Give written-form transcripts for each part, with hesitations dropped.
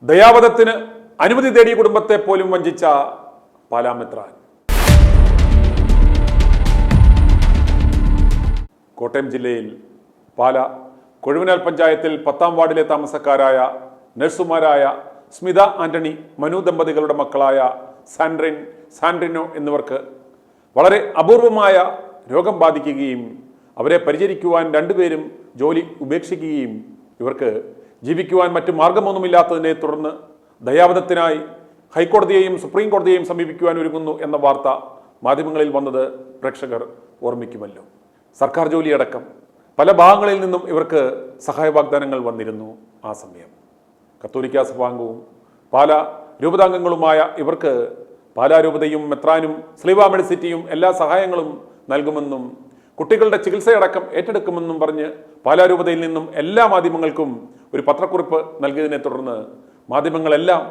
ദയാവധത്തിന് അനുമതി തേടിയ കുടുംബത്തെ പോലും വഞ്ചിച്ച പാലാമെത്രാൻ. കോട്ടയം ജില്ലയിൽ പാല കൊഴുവനാൽ പഞ്ചായത്തിൽ 10-ാം വാർഡിലെ താമസക്കാരായ നഴ്സുമാരായ സ്മിത ആന്റണി, മനു ദമ്പതികളുടെ മക്കളായ സാൻഡ്രിനോ എന്നിവർക്ക് വളരെ അപൂർവമായ രോഗം ബാധിക്കുകയും അവരെ പരിചരിക്കുവാൻ രണ്ടുപേരും ജോലി ഉപേക്ഷിക്കുകയും ഇവർക്ക് ജീവിക്കുവാൻ മറ്റു മാർഗമൊന്നുമില്ലാത്തതിനെ തുടർന്ന് ദയാവധത്തിനായി ഹൈക്കോടതിയെയും സുപ്രീം കോടതിയെയും സമീപിക്കുവാൻ ഒരുങ്ങുന്നു എന്ന വാർത്ത മാധ്യമങ്ങളിൽ വന്നത് പ്രേക്ഷകർ ഓർമ്മിക്കുമല്ലോ. സർക്കാർ ജോലിയടക്കം പല ഭാഗങ്ങളിൽ നിന്നും ഇവർക്ക് സഹായ വാഗ്ദാനങ്ങൾ വന്നിരുന്നു. ആ സമയം കത്തോലിക്കാ സഭാംഗവും പാല രൂപതാംഗങ്ങളുമായ ഇവർക്ക് പാലാ രൂപതയും മെത്രാനും സ്ലീവ മെഡിസിറ്റിയും എല്ലാ സഹായങ്ങളും നൽകുമെന്നും കുട്ടികളുടെ ചികിത്സയടക്കം ഏറ്റെടുക്കുമെന്നും പറഞ്ഞ് പാലാ രൂപതയിൽ നിന്നും എല്ലാ മാധ്യമങ്ങൾക്കും ഒരു പത്രക്കുറിപ്പ് നൽകിയതിനെ തുടർന്ന് മാധ്യമങ്ങളെല്ലാം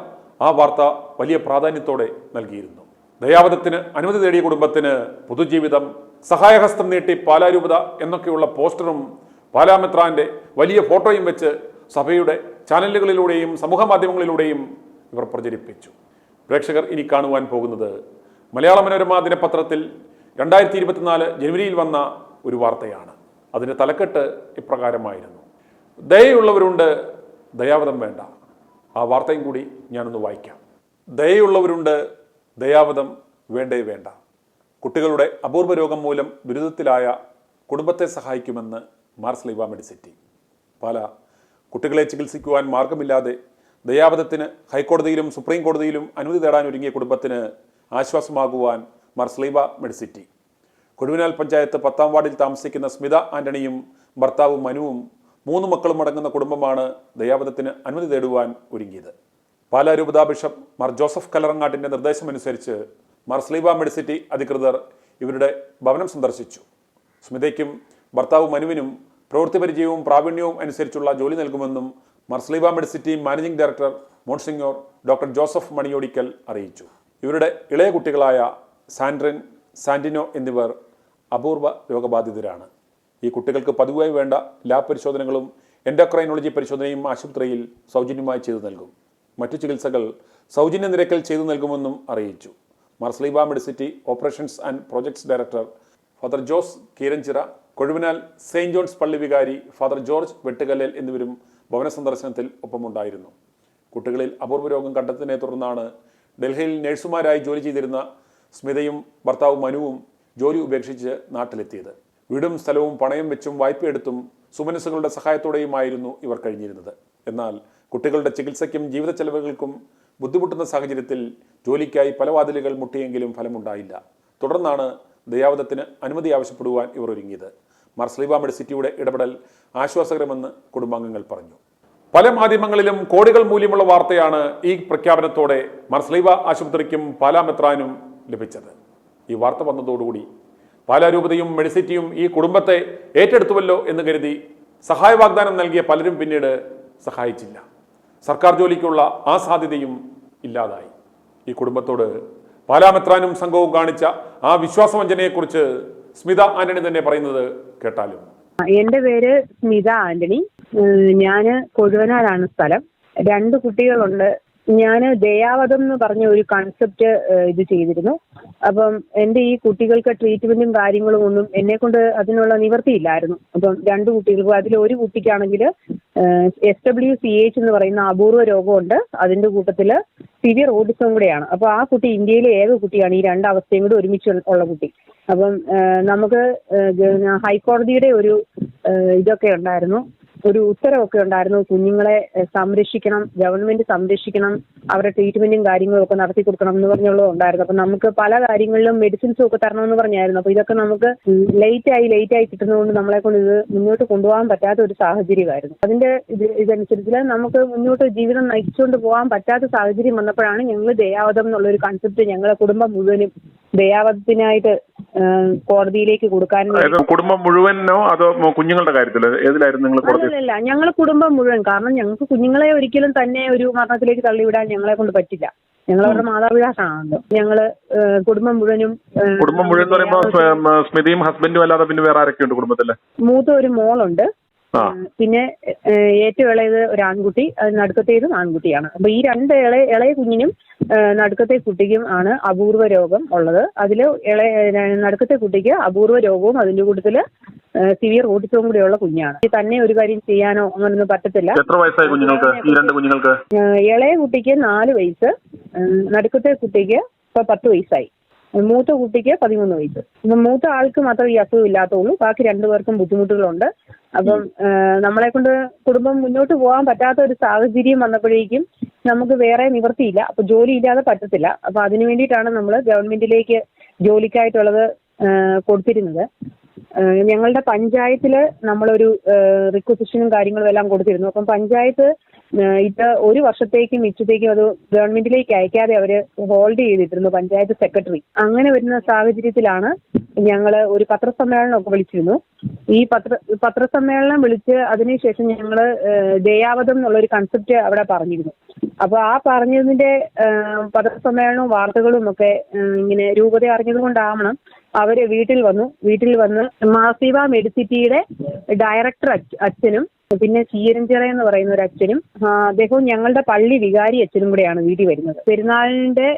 ആ വാർത്ത വലിയ പ്രാധാന്യത്തോടെ നൽകിയിരുന്നു. ദയാവധത്തിന് അനുമതി തേടിയ കുടുംബത്തിന് പൊതുജീവിതം, സഹായഹസ്തം നീട്ടി പാലാ രൂപത എന്നൊക്കെയുള്ള പോസ്റ്ററും പാലാമെത്രാന്റെ വലിയ ഫോട്ടോയും വെച്ച് സഭയുടെ ചാനലുകളിലൂടെയും സമൂഹ മാധ്യമങ്ങളിലൂടെയും ഇവർ പ്രചരിപ്പിച്ചു. പ്രേക്ഷകർ ഇനി കാണുവാൻ പോകുന്നത് മലയാള മനോരമ ദിനപത്രത്തിൽ 2024 ജനുവരിയിൽ വന്ന ഒരു വാർത്തയാണ്. അതിൻ്റെ തലക്കെട്ട് ഇപ്രകാരമായിരുന്നു: ദയയുള്ളവരുണ്ട്, ദയാവധം വേണ്ട. ആ വാർത്തയും കൂടി ഞാനൊന്ന് വായിക്കാം. ദയയുള്ളവരുണ്ട്, ദയാവധം വേണ്ടേ വേണ്ട. കുട്ടികളുടെ അപൂർവ രോഗം മൂലം ദുരിതത്തിലായ കുടുംബത്തെ സഹായിക്കുമെന്ന് മാർ സ്ലീവ മെഡിസിറ്റി. പാല കുട്ടികളെ ചികിത്സിക്കുവാൻ മാർഗമില്ലാതെ ദയാവധത്തിന് ഹൈക്കോടതിയിലും സുപ്രീം കോടതിയിലും അനുമതി തേടാൻ ഒരുങ്ങിയ കുടുംബത്തിന് ആശ്വാസമാകുവാൻ മാർ സ്ലീവ മെഡിസിറ്റി. കൊഴുവനാൽ പഞ്ചായത്ത് 10-ാം വാർഡിൽ താമസിക്കുന്ന സ്മിത ആന്റണിയും ഭർത്താവും മനുവും 3 മക്കളും അടങ്ങുന്ന കുടുംബമാണ് ദയാവധത്തിന് അനുമതി തേടുവാൻ ഒരുങ്ങിയത്. പാലാ രൂപതാ ബിഷപ്പ് മാർ ജോസഫ് കല്ലറങ്ങാട്ടിന്റെ നിർദ്ദേശമനുസരിച്ച് മാർ സ്ലീവ മെഡിസിറ്റി അധികൃതർ ഇവരുടെ ഭവനം സന്ദർശിച്ചു. സ്മിതയ്ക്കും ഭർത്താവ് മനുവിനും പ്രവൃത്തി പരിചയവും പ്രാവീണ്യവും അനുസരിച്ചുള്ള ജോലി നൽകുമെന്നും Mar Sleeva Medicity managing director monsignor doctor Joseph Maniyodikkal അറിയിച്ചു. ഇവരുടെ ഇളയ കുട്ടികളായ സാൻഡിനോ എന്നിവർ അപൂർവ രോഗബാധിതരാണ്. ഈ കുട്ടികൾക്ക് പതിവായി വേണ്ട ലാബ് പരിശോധനകളും എൻഡോക്രൈനോളജി പരിശോധനയും ആശുപത്രിയിൽ സൗജന്യമായി ചെയ്തു നൽകും. മറ്റു ചികിത്സകൾ സൗജന്യ നിരക്കിൽ ചെയ്തു നൽകുമെന്നും അറിയിച്ചു. Mar Sleeva Medicity operations and projects director father Jose Keeranchira, Kozhuvanal Saint John's പള്ളി വികാരി ഫാദർ ജോർജ് വെട്ടുകല്ലേൽ എന്നിവരും ഭവന സന്ദർശനത്തിൽ ഒപ്പമുണ്ടായിരുന്നു. കുട്ടികളിൽ അപൂർവ രോഗം കണ്ടെത്തിയതിനെ തുടർന്നാണ് ഡൽഹിയിൽ നഴ്സുമാരായി ജോലി ചെയ്തിരുന്ന സ്മിതയും ഭർത്താവ് മനുവും ജോലി ഉപേക്ഷിച്ച് നാട്ടിലെത്തിയത്. വീടും സ്ഥലവും പണയം വെച്ചും വായ്പയെടുത്തും സുമനസ്സുകളുടെ സഹായത്തോടെയുമായിരുന്നു ഇവർ കഴിഞ്ഞിരുന്നത്. എന്നാൽ കുട്ടികളുടെ ചികിത്സയ്ക്കും ജീവിത ചെലവുകൾക്കും ബുദ്ധിമുട്ടുന്ന സാഹചര്യത്തിൽ ജോലിക്കായി പല വാതിലുകൾ മുട്ടിയെങ്കിലും ഫലമുണ്ടായില്ല. തുടർന്നാണ് ദയാവധത്തിന് അനുമതി ആവശ്യപ്പെടുവാൻ ഇവർ ഒരുങ്ങിയത്. മാർ സ്ലീവ മെഡിസിറ്റിയുടെ ഇടപെടൽ ആശ്വാസകരമെന്ന് കുടുംബാംഗങ്ങൾ പറഞ്ഞു. പല മാധ്യമങ്ങളിലും കോടികൾ മൂല്യമുള്ള വാർത്തയാണ് ഈ പ്രഖ്യാപനത്തോടെ മാർ സ്ലീവ ആശുപത്രിക്കും പാലാമെത്രാനും ലഭിച്ചത്. ഈ വാർത്ത വന്നതോടുകൂടി പാലാ രൂപതയും മെഡിസിറ്റിയും ഈ കുടുംബത്തെ ഏറ്റെടുത്തുവല്ലോ എന്ന് കരുതി സഹായ വാഗ്ദാനം നൽകിയ പലരും പിന്നീട് സഹായിച്ചില്ല. സർക്കാർ ജോലിക്കുള്ള ആ സാധ്യതയും ഇല്ലാതായി. ഈ കുടുംബത്തോട് പാലാമെത്രാനും സംഘവും കാണിച്ച ആ വിശ്വാസവഞ്ചനയെക്കുറിച്ച് സ്മിത ആന്റണി തന്നെ പറയുന്നത് കേട്ടാലും. എന്റെ പേര് സ്മിത ആന്റണി. ഞാന് കൊഴുവനാലാണ് സ്ഥലം. 2 കുട്ടികളുണ്ട്. ഞാന് ദയാവധം എന്ന് പറഞ്ഞ ഒരു കൺസെപ്റ്റ് ഇത് ചെയ്തിരുന്നു. അപ്പം എന്റെ ഈ കുട്ടികൾക്ക് ട്രീറ്റ്മെന്റും കാര്യങ്ങളും ഒന്നും എന്നെ കൊണ്ട് അതിനുള്ള നിവൃത്തിയില്ലായിരുന്നു. അപ്പം 2 കുട്ടികൾക്ക്, അതിൽ ഒരു കുട്ടിക്കാണെങ്കിൽ SWCH എന്ന് പറയുന്ന അപൂർവ രോഗമുണ്ട്. അതിന്റെ കൂട്ടത്തില് സിവിയർ ഓട്ടിസം കൂടെയാണ്. അപ്പൊ ആ കുട്ടി ഇന്ത്യയിലെ ഏക കുട്ടിയാണ് ഈ 2 അവസ്ഥയും കൂടി ഒരുമിച്ച് ഉള്ള കുട്ടി. അപ്പം നമുക്ക് ഹൈക്കോടതിയുടെ ഒരു ഇതൊക്കെ ഉണ്ടായിരുന്നു, ഒരു ഉത്തരവൊക്കെ ഉണ്ടായിരുന്നു. കുഞ്ഞുങ്ങളെ സംരക്ഷിക്കണം, ഗവൺമെന്റ് സംരക്ഷിക്കണം, അവരുടെ ട്രീറ്റ്മെന്റും കാര്യങ്ങളും ഒക്കെ നടത്തി കൊടുക്കണം എന്ന് പറഞ്ഞുള്ളത് ഉണ്ടായിരുന്നു. അപ്പൊ നമുക്ക് പല കാര്യങ്ങളിലും മെഡിസിൻസും ഒക്കെ തരണമെന്ന് പറഞ്ഞായിരുന്നു. അപ്പൊ ഇതൊക്കെ നമുക്ക് ലേറ്റ് ആയി കിട്ടുന്നതുകൊണ്ട് നമ്മളെ കൊണ്ട് ഇത് മുന്നോട്ട് കൊണ്ടുപോകാൻ പറ്റാത്ത ഒരു സാഹചര്യമായിരുന്നു. അതിന്റെ ഇതനുസരിച്ച് നമുക്ക് മുന്നോട്ട് ജീവിതം നയിച്ചുകൊണ്ട് പോകാൻ പറ്റാത്ത സാഹചര്യം വന്നപ്പോഴാണ് ഞങ്ങൾ ദയാവധം എന്നുള്ള ഒരു കൺസെപ്റ്റ് ഞങ്ങളെ കുടുംബം മുഴുവനും ദയാവധത്തിനായിട്ട് കോടതിയിലേക്ക് കൊടുക്കാൻ. കുടുംബം മുഴുവനോ അതോ കുഞ്ഞുങ്ങളുടെ കാര്യത്തിലോ ഏതിലായിരുന്നു നിങ്ങൾ? അല്ലല്ല, ഞങ്ങൾ കുടുംബം മുഴുവൻ. കാരണം ഞങ്ങൾക്ക് കുഞ്ഞുങ്ങളെ ഒരിക്കലും തന്നെ ഒരു മരണത്തിലേക്ക് തള്ളിവിടാൻ ഞങ്ങളെ കൊണ്ട് പറ്റില്ല. ഞങ്ങളവരുടെ മാതാപിതാക്കളാണല്ലോ. ഞങ്ങള് കുടുംബം മുഴുവനും. കുടുംബം മുഴുവൻ സ്മിതയും ഹസ്ബൻഡും അല്ലാതെ പിന്നെ വേറെ ആരൊക്കെയുണ്ട് കുടുംബത്തില്? മൂത്ത ഒരു മോളുണ്ട്, പിന്നെ ഏറ്റവും ഇളയത് ഒരു ആൺകുട്ടി, നടുക്കത്തേതും ആൺകുട്ടിയാണ്. അപ്പൊ ഈ രണ്ട് ഇളയ കുഞ്ഞിനും നടുക്കത്തെ കുട്ടിക്കും ആണ് അപൂർവ രോഗം ഉള്ളത്. അതിൽ നടുക്കത്തെ കുട്ടിക്ക് അപൂർവ രോഗവും അതിന്റെ കൂട്ടത്തില് സിവിയർ ഓട്ടിസവും കൂടെയുള്ള കുഞ്ഞാണ്. തന്നെ ഒരു കാര്യം ചെയ്യാനോ അങ്ങനൊന്നും പറ്റത്തില്ല. എത്ര വയസ്സായി കുഞ്ഞുങ്ങൾക്ക്, ഈ രണ്ട് കുഞ്ഞുങ്ങൾക്ക്? ഇളയ കുട്ടിക്ക് 4 വയസ്സ്, നടുക്കത്തെ കുട്ടിക്ക് ഇപ്പൊ 10 വയസ്സായി, മൂത്ത കുട്ടിക്ക് 13 വയസ്സ്. അപ്പം മൂത്ത ആൾക്ക് മാത്രമേ ഈ അസുഖം ഇല്ലാത്തുള്ളൂ, ബാക്കി 2 പേർക്കും ബുദ്ധിമുട്ടുകളുണ്ട്. അപ്പം നമ്മളെ കൊണ്ട് കുടുംബം മുന്നോട്ട് പോകാൻ പറ്റാത്ത ഒരു സാഹചര്യം വന്നപ്പോഴേക്കും നമുക്ക് വേറെ നിവൃത്തിയില്ല. അപ്പൊ ജോലി ഇല്ലാതെ പറ്റത്തില്ല. അപ്പൊ അതിനു വേണ്ടിയിട്ടാണ് നമ്മൾ ഗവൺമെന്റിലേക്ക് ജോലിക്കായിട്ടുള്ളത് കൊടുത്തിരുന്നത്. ഞങ്ങളുടെ പഞ്ചായത്തില് നമ്മളൊരു റിക്വസിഷനും കാര്യങ്ങളും എല്ലാം കൊടുത്തിരുന്നു. അപ്പം പഞ്ചായത്ത് ഇത് 1 വർഷത്തേക്കും മിച്ചത്തേക്കും അത് ഗവൺമെന്റിലേക്ക് അയക്കാതെ അവര് ഹോൾഡ് ചെയ്തിട്ടിരുന്നു, പഞ്ചായത്ത് സെക്രട്ടറി. അങ്ങനെ വരുന്ന സാഹചര്യത്തിലാണ് ഞങ്ങള് ഒരു പത്രസമ്മേളനം ഒക്കെ വിളിച്ചിരുന്നു. ഈ പത്രസമ്മേളനം വിളിച്ച് അതിനുശേഷം ഞങ്ങള് ദയാവധം എന്നുള്ളൊരു കൺസെപ്റ്റ് അവിടെ പറഞ്ഞിരുന്നു. അപ്പൊ ആ പറഞ്ഞതിന്റെ പത്രസമ്മേളനവും വാർത്തകളും ഒക്കെ ഇങ്ങനെ രൂപത അറിഞ്ഞത് കൊണ്ടാവണം അവര് വീട്ടിൽ വന്ന് മാസിവ മെഡിസിറ്റിയുടെ ഡയറക്ടർ അച്ഛനും പിന്നെ ചീരഞ്ചിറ എന്ന് പറയുന്ന ഒരു അച്ഛനും അദ്ദേഹവും ഞങ്ങളുടെ പള്ളി വികാരി അച്ഛനും കൂടെയാണ് വീട്ടിൽ വരുന്നത്. പെരുന്നാളിന്റെ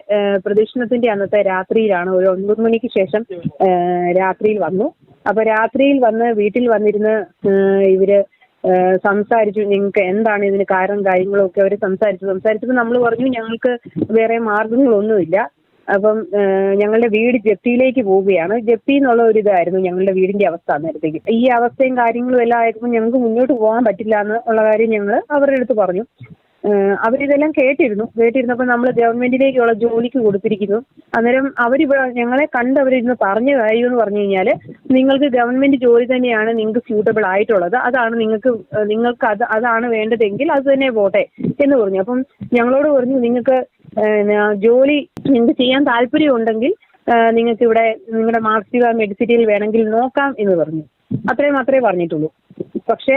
പ്രദക്ഷിണത്തിന്റെ അന്നത്തെ രാത്രിയിലാണ്, ഒരു 9 മണിക്ക് ശേഷം രാത്രിയിൽ വന്നു. അപ്പൊ രാത്രിയിൽ വന്ന് വീട്ടിൽ വന്നിരുന്ന് ഇവര് സംസാരിച്ചു, നിങ്ങൾക്ക് എന്താണ് ഇതിന് കാരണം കാര്യങ്ങളും ഒക്കെ അവർ സംസാരിച്ചപ്പോൾ നമ്മൾ പറഞ്ഞു ഞങ്ങൾക്ക് വേറെ മാർഗങ്ങളൊന്നുമില്ല. അപ്പം ഞങ്ങളുടെ വീട് ജപ്തിയിലേക്ക് പോവുകയാണ്. ജപ്തി എന്നുള്ള ഒരു ഇതായിരുന്നു ഞങ്ങളുടെ വീടിന്റെ അവസ്ഥ അന്നേരത്തേക്ക്. ഈ അവസ്ഥയും കാര്യങ്ങളും എല്ലാം ആയപ്പോൾ ഞങ്ങൾക്ക് മുന്നോട്ട് പോകാൻ പറ്റില്ല എന്നുള്ള കാര്യം ഞങ്ങൾ അവരുടെ അടുത്ത് പറഞ്ഞു. അവരിതെല്ലാം കേട്ടിരുന്നപ്പോൾ നമ്മൾ ഗവൺമെന്റിലേക്കുള്ള ജോലിക്ക് കൊടുത്തിരിക്കുന്നു. അന്നേരം ഞങ്ങളെ കണ്ട് അവരിരുന്ന് പറഞ്ഞ കാര്യം എന്ന് പറഞ്ഞു കഴിഞ്ഞാൽ, നിങ്ങൾക്ക് ഗവൺമെന്റ് ജോലി തന്നെയാണ് നിങ്ങൾക്ക് സ്യൂട്ടബിൾ ആയിട്ടുള്ളത്, അതാണ് നിങ്ങൾക്ക് അതാണ് വേണ്ടതെങ്കിൽ അത് തന്നെ പോട്ടെ എന്ന് പറഞ്ഞു. അപ്പം ഞങ്ങളോട് പറഞ്ഞു നിങ്ങൾക്ക് ജോലി നിങ്ങൾക്ക് ചെയ്യാൻ താല്പര്യം ഉണ്ടെങ്കിൽ നിങ്ങൾക്ക് ഇവിടെ നിങ്ങളുടെ മാർസിവ മെഡിസിറ്റിയിൽ വേണമെങ്കിൽ നോക്കാം എന്ന് പറഞ്ഞു. അത്രയും മാത്രമേ പറഞ്ഞിട്ടുള്ളൂ. പക്ഷേ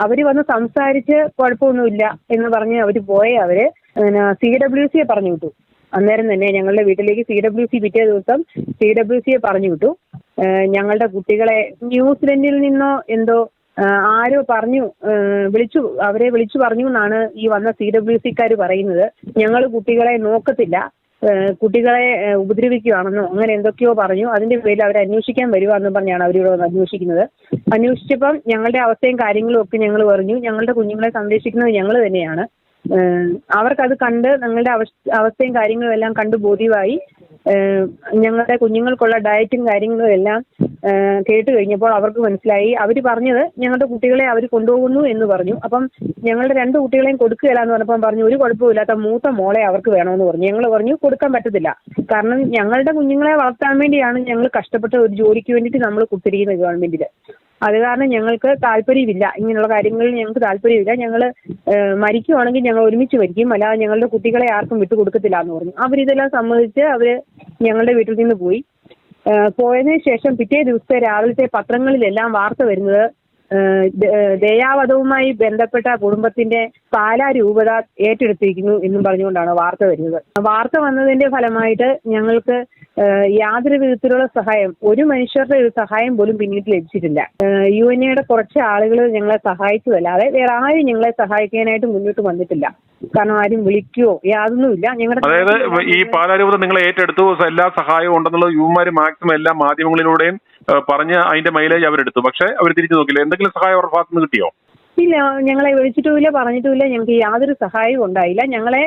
അവര് വന്ന് സംസാരിച്ച് കുഴപ്പമൊന്നുമില്ല എന്ന് പറഞ്ഞ് അവര് അവര് CWCയെ പറഞ്ഞു വിട്ടു. അന്നേരം തന്നെ ഞങ്ങളുടെ വീട്ടിലേക്ക് CWC പിറ്റേ ദിവസം CWCയെ പറഞ്ഞു വിട്ടു. ഞങ്ങളുടെ കുട്ടികളെ ന്യൂസിലൻഡിൽ നിന്നോ എന്തോ ആരോ അവരെ വിളിച്ചു പറഞ്ഞു എന്നാണ് ഈ വന്ന CWCക്കാർ പറയുന്നത്. ഞങ്ങൾ കുട്ടികളെ നോക്കത്തില്ല, കുട്ടികളെ ഉപദ്രവിക്കുകയാണെന്നോ അങ്ങനെ എന്തൊക്കെയോ പറഞ്ഞു. അതിന്റെ പേരിൽ അവർ അന്വേഷിക്കാൻ വരുവാന്ന് പറഞ്ഞാണ് അവരിവിടെ വന്ന് അന്വേഷിക്കുന്നത്. അന്വേഷിച്ചപ്പം ഞങ്ങളുടെ അവസ്ഥയും കാര്യങ്ങളും ഒക്കെ ഞങ്ങൾ പറഞ്ഞു, ഞങ്ങളുടെ കുഞ്ഞുങ്ങളെ സംരക്ഷിക്കുന്നത് ഞങ്ങൾ തന്നെയാണ്. അവർക്കത് കണ്ട് ഞങ്ങളുടെ അവസ്ഥയും കാര്യങ്ങളും എല്ലാം കണ്ട് ബോധ്യമായി. ഞങ്ങളുടെ കുഞ്ഞുങ്ങൾക്കുള്ള ഡയറ്റും കാര്യങ്ങളും എല്ലാം കേട്ട് കഴിഞ്ഞപ്പോൾ അവർക്ക് മനസ്സിലായി. അവർ പറഞ്ഞത് ഞങ്ങളുടെ കുട്ടികളെ അവർ കൊണ്ടുപോകുന്നു എന്ന് പറഞ്ഞു. അപ്പം ഞങ്ങളുടെ 2 കുട്ടികളെയും കൊടുക്കുകയില്ല എന്ന് പറഞ്ഞപ്പം പറഞ്ഞു ഒരു കുഴപ്പമില്ലാത്ത മൂത്ത മോളെ അവർക്ക് വേണമെന്ന് പറഞ്ഞു. ഞങ്ങൾ പറഞ്ഞു കൊടുക്കാൻ പറ്റത്തില്ല, കാരണം ഞങ്ങളുടെ കുഞ്ഞുങ്ങളെ വളർത്താൻ വേണ്ടിയാണ് ഞങ്ങൾ കഷ്ടപ്പെട്ട ഒരു ജോലിക്ക് വേണ്ടിയിട്ട് നമ്മൾ കൊടുത്തിരിക്കുന്നത് ഗവൺമെന്റിൽ. അത് കാരണം ഞങ്ങൾക്ക് താല്പര്യമില്ല, ഇങ്ങനെയുള്ള കാര്യങ്ങളിൽ ഞങ്ങൾക്ക് താല്പര്യമില്ല. ഞങ്ങൾ മരിക്കുവാണെങ്കിൽ ഞങ്ങൾ ഒരുമിച്ച് മരിക്കും, അല്ലാതെ ഞങ്ങളുടെ കുട്ടികളെ ആർക്കും വിട്ടുകൊടുക്കത്തില്ല എന്ന് പറഞ്ഞു. അവരിതെല്ലാം സമ്മതിച്ച് അവര് ഞങ്ങളുടെ വീട്ടിൽ നിന്ന് പോയതിനു ശേഷം പിറ്റേ ദിവസത്തെ രാവിലത്തെ പത്രങ്ങളിലെല്ലാം വാർത്ത വരുന്നത് ദയാവധവുമായി ബന്ധപ്പെട്ട കുടുംബത്തിന്റെ പാലാ രൂപത ഏറ്റെടുത്തിരിക്കുന്നു എന്നും പറഞ്ഞുകൊണ്ടാണ് വാർത്ത വരുന്നത്. വാർത്ത വന്നതിന്റെ ഫലമായിട്ട് ഞങ്ങൾക്ക് യാതൊരു വിധത്തിലുള്ള സഹായം, ഒരു മനുഷ്യരുടെ ഒരു സഹായം പോലും പിന്നീട് ലഭിച്ചിട്ടില്ല. UNAയുടെ കുറച്ച് ആളുകൾ ഞങ്ങളെ സഹായിച്ചതല്ലാതെ വേറെ ആരും ഞങ്ങളെ സഹായിക്കാനായിട്ട് മുന്നോട്ട് വന്നിട്ടില്ല. കാരണം ആരും വിളിക്കുകയോ യാതൊന്നുമില്ല. ഞങ്ങളുടെ അതായത് ഈ പാലാരൂപത നിങ്ങളെ ഏറ്റെടുത്തു, എല്ലാ സഹായവും ഉണ്ടെന്നുള്ളത് യുവമാര് മാക്സിമം എല്ലാ മാധ്യമങ്ങളിലൂടെയും പറഞ്ഞ് അതിന്റെ മൈലേജ് അവരെടുത്തു. പക്ഷെ അവർ തിരിച്ചു നോക്കില്ല. എന്തെങ്കിലും സഹായം അവരുടെ ഭാഗത്ത് നിന്ന് കിട്ടിയോ? ഇല്ല, ഞങ്ങളെ വിളിച്ചിട്ടുമില്ല, പറഞ്ഞിട്ടുമില്ല. ഞങ്ങൾക്ക് യാതൊരു സഹായവും ഉണ്ടായില്ല. ഞങ്ങളെ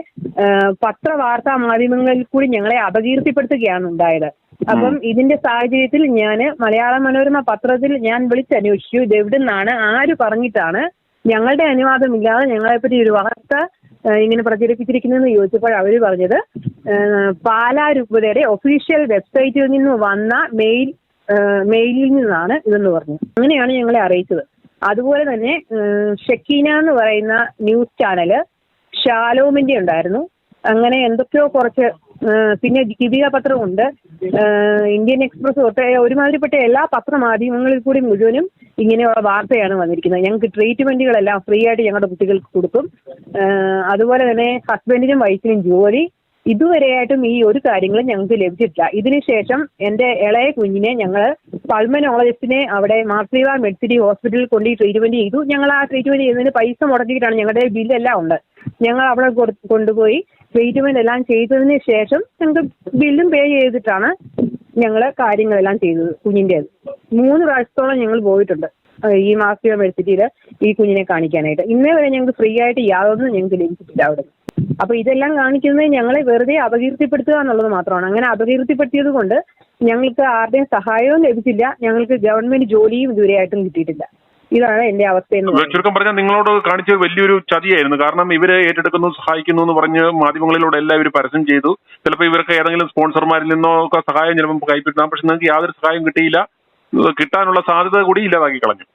പത്രവാർത്താ മാധ്യമങ്ങളിൽ കൂടി ഞങ്ങളെ അപകീർത്തിപ്പെടുത്തുകയാണ് ഉണ്ടായത്. അപ്പം ഇതിന്റെ സാഹചര്യത്തിൽ ഞാൻ മലയാള മനോരമ പത്രത്തിൽ ഞാൻ വിളിച്ചന്വേഷിച്ചു, ഇത് എവിടെ നിന്നാണ്, ആര് പറഞ്ഞിട്ടാണ് ഞങ്ങളുടെ അനുവാദമില്ലാതെ ഞങ്ങളെപ്പറ്റി ഒരു വാർത്ത ഇങ്ങനെ പ്രചരിപ്പിച്ചിരിക്കുന്നതെന്ന് ചോദിച്ചപ്പോൾ അവർ പറഞ്ഞത് പാലാ രൂപതയുടെ ഒഫീഷ്യൽ വെബ്സൈറ്റിൽ നിന്ന് വന്ന മെയിലിൽ നിന്നാണ് ഇതെന്ന് പറഞ്ഞു. അങ്ങനെയാണ് ഞങ്ങളെ അറിയിച്ചത്. അതുപോലെ തന്നെ ഷെക്കീന എന്ന് പറയുന്ന ന്യൂസ് ചാനല് ഷാലോമിന്റെ ഉണ്ടായിരുന്നു. അങ്ങനെ എന്തൊക്കെയോ കുറച്ച്, പിന്നെ ദീപിക പത്രമുണ്ട്, ഇന്ത്യൻ എക്സ്പ്രസ് തൊട്ട് ഒരുമാതിരിപ്പെട്ട എല്ലാ പത്രമാധ്യമങ്ങളിൽ കൂടി മുഴുവനും ഇങ്ങനെയുള്ള വാർത്തയാണ് വന്നിരിക്കുന്നത്. ഞങ്ങൾക്ക് ട്രീറ്റ്മെന്റുകളെല്ലാം ഫ്രീ ആയിട്ട് ഞങ്ങളുടെ കുട്ടികൾക്ക് കൊടുക്കും. അതുപോലെ തന്നെ ഹസ്ബൻഡിനും വൈഫിനും ജോലി. ഇതുവരെയായിട്ടും ഈ ഒരു കാര്യങ്ങളും ഞങ്ങൾക്ക് ലഭിച്ചിട്ടില്ല. ഇതിനുശേഷം എൻ്റെ ഇളയ കുഞ്ഞിനെ ഞങ്ങൾ പൾമനോളജിസ്റ്റിനെ അവിടെ മാർസിവ മെഡ്സിറ്റി ഹോസ്പിറ്റലിൽ കൊണ്ട് ട്രീറ്റ്മെന്റ് ചെയ്തു. ഞങ്ങൾ ആ ട്രീറ്റ്മെന്റ് ചെയ്യുന്നതിന് പൈസ മുടക്കിയിട്ടാണ്, ഞങ്ങളുടെ ബില്ലെല്ലാം ഉണ്ട്. ഞങ്ങൾ അവിടെ കൊണ്ടുപോയി ട്രീറ്റ്മെന്റ് എല്ലാം ചെയ്തതിന് ശേഷം ഞങ്ങൾക്ക് ബില്ലും പേ ചെയ്തിട്ടാണ് ഞങ്ങൾ കാര്യങ്ങളെല്ലാം ചെയ്തത്. കുഞ്ഞിൻ്റെ 3 പ്രാവശ്യത്തോളം ഞങ്ങൾ പോയിട്ടുണ്ട് ഈ മാർസിവ മെഡ്സിറ്റിയിൽ ഈ കുഞ്ഞിനെ കാണിക്കാനായിട്ട്. ഇന്നേ വരെ ഞങ്ങൾക്ക് ഫ്രീ ആയിട്ട് യാതൊന്നും ഞങ്ങൾക്ക് ലഭിച്ചിട്ടില്ല അവിടെ. അപ്പൊ ഇതെല്ലാം കാണിക്കുന്നത് ഞങ്ങളെ വെറുതെ അപകീർത്തിപ്പെടുത്തുക എന്നുള്ളത് മാത്രമാണ്. അങ്ങനെ അപകീർത്തിപ്പെടുത്തിയത് കൊണ്ട് ഞങ്ങൾക്ക് ആരുടെയും സഹായവും ലഭിച്ചില്ല, ഞങ്ങൾക്ക് ഗവൺമെന്റ് ജോലിയും ഇതുവരെയായിട്ടും കിട്ടിയിട്ടില്ല. ഇതാണ് എന്റെ അവസ്ഥയെന്ന്. ചുരുക്കം പറഞ്ഞാൽ നിങ്ങളോട് കാണിച്ച വലിയൊരു ചതിയായിരുന്നു. കാരണം ഇവരെ ഏറ്റെടുക്കുന്നു, സഹായിക്കുന്നു എന്ന് പറഞ്ഞ് മാധ്യമങ്ങളിലൂടെ എല്ലാം ഇവർ പരസ്യം ചെയ്തു. ചിലപ്പോൾ ഇവർക്ക് ഏതെങ്കിലും സ്പോൺസർമാരിൽ നിന്നോ ഒക്കെ സഹായം ചിലപ്പോൾ കൈപ്പറ്റാം. പക്ഷെ നിങ്ങൾക്ക് യാതൊരു സഹായം കിട്ടിയില്ല, കിട്ടാനുള്ള സാധ്യത കൂടി ഇല്ലാതാക്കി കളഞ്ഞു.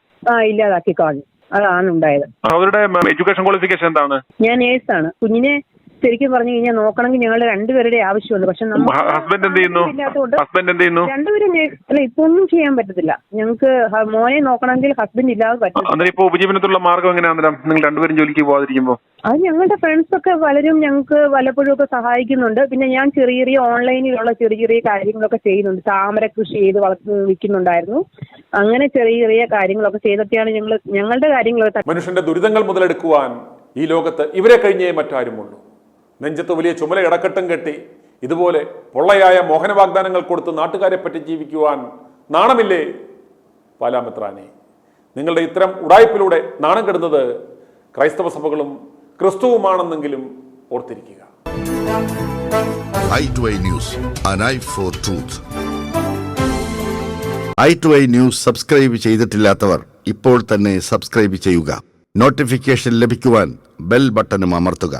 ഇല്ലാതാക്കി കളഞ്ഞു. അതാണ് ഉണ്ടായത്. അവരുടെ എഡ്യൂക്കേഷൻ ക്വാളിഫിക്കേഷൻ എന്താണ്? ഞാൻ നേഴ്സാണ്. കുഞ്ഞിനെ ശരിക്കും പറഞ്ഞു കഴിഞ്ഞാൽ നോക്കണമെങ്കിൽ ഞങ്ങളുടെ രണ്ടുപേരുടെ ആവശ്യമുണ്ട്. പക്ഷെ ഹസ്ബൻഡ് എന്ത് ചെയ്യുന്നു? രണ്ടുപേരും അല്ല, ഇപ്പൊ ഒന്നും ചെയ്യാൻ പറ്റത്തില്ല. ഞങ്ങൾക്ക് മോനെ നോക്കണമെങ്കിൽ ഹസ്ബൻഡ് ഇല്ലാതെ പറ്റില്ല. ഇപ്പൊ ഉപജീവനത്തിലുള്ള മാർഗം എങ്ങനെയാ നിങ്ങൾ രണ്ടുപേരും ജോലിക്ക് പോകാതിരിക്കുമ്പോ? അത് ഞങ്ങളുടെ ഫ്രണ്ട്സ് ഒക്കെ പലരും ഞങ്ങൾക്ക് വല്ലപ്പോഴും ഒക്കെ സഹായിക്കുന്നുണ്ട്. പിന്നെ ഞാൻ ചെറിയ ചെറിയ ഓൺലൈനിലുള്ള ചെറിയ ചെറിയ കാര്യങ്ങളൊക്കെ ചെയ്യുന്നുണ്ട്. താമര കൃഷി ചെയ്ത് വിൽക്കുന്നുണ്ടായിരുന്നു. അങ്ങനെ ചെറിയ ചെറിയ കാര്യങ്ങളൊക്കെ ചെയ്തൊക്കെയാണ് ഞങ്ങളുടെ കാര്യങ്ങളൊക്കെ. മനുഷ്യന്റെ ദുരിതങ്ങൾ മുതലെടുക്കുവാൻ ഈ ലോകത്ത് ഇവരെ കഴിഞ്ഞേ മറ്റാരുമുള്ളൂ. നെഞ്ചത്ത് വലിയ ചുമല ഇടക്കെട്ടും കെട്ടി ഇതുപോലെ പൊള്ളയായ മോഹന വാഗ്ദാനങ്ങൾ കൊടുത്ത് നാട്ടുകാരെ പറ്റി ജീവിക്കുവാൻ നാണമില്ലേ പാലാമെത്രാനെ? നിങ്ങളുടെ ഇത്തരം ഉടായ്പിലൂടെ നാണം കെടുന്നത് ക്രൈസ്തവ സഭകളും ക്രിസ്തുവുമാണെന്നെങ്കിലും ഓർത്തിരിക്കുക. i2i News, an eye for truth. i2i News subscribe ചെയ്തിട്ടില്ലാത്തവർ ഇപ്പോൾ തന്നെ സബ്സ്ക്രൈബ് ചെയ്യുക. നോട്ടിഫിക്കേഷൻ ലഭിക്കുവാൻ ബെൽ ബട്ടണും അമർത്തുക.